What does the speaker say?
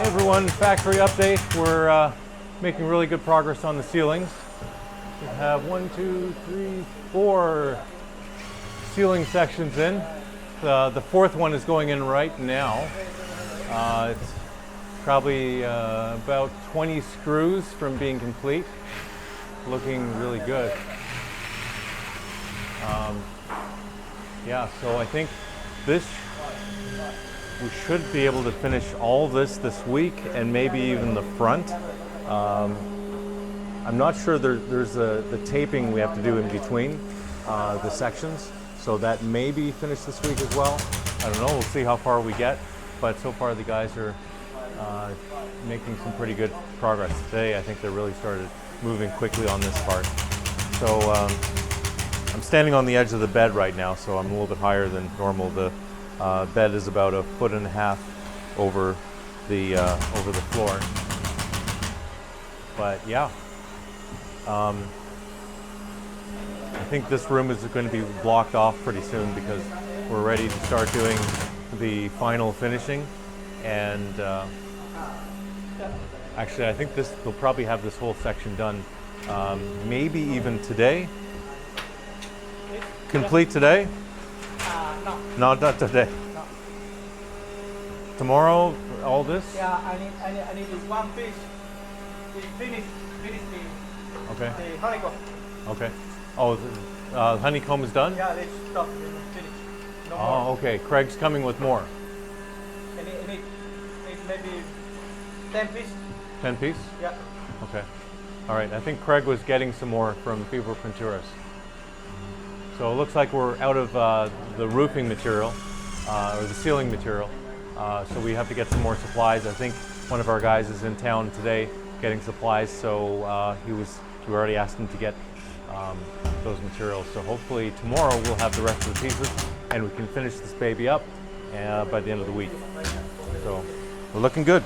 everyone, factory update. We're making really good progress on the ceilings. We have 1, 2, 3, 4 ceiling sections in. The fourth one is going in right now. It's probably about 20 screws from being complete. Looking really good. Yeah, so I think we should be able to finish all this week and maybe even the front. I'm not sure there's the taping we have to do in between the sections, so that may be finished this week as well. I don't know, we'll see how far we get, but so far the guys are making some pretty good progress. Today I think they really started moving quickly on this part. So I'm standing on the edge of the bed right now, so I'm a little bit higher than normal. The bed is about 1.5 feet over the floor. But yeah, I think this room is going to be blocked off pretty soon because we're ready to start doing the final finishing. And actually, I think we'll probably have this whole section done, maybe even today. Complete today? No. Not today. No. Tomorrow, all this? Yeah, I need this one piece. Finish Okay. the honeycomb. Okay. Oh, the honeycomb is done? Yeah, they stop. Finish. No Oh, more. okay. Craig's coming with more. I need maybe 10 pieces. 10 piece? Yeah. Okay. All right. I think Craig was getting some more from Fibra Pinturas. So it looks like we're out of the roofing material, or the ceiling material. So we have to get some more supplies. I think one of our guys is in town today getting supplies, so we already asked him to get those materials. So hopefully tomorrow we'll have the rest of the pieces and we can finish this baby up by the end of the week. So we're looking good.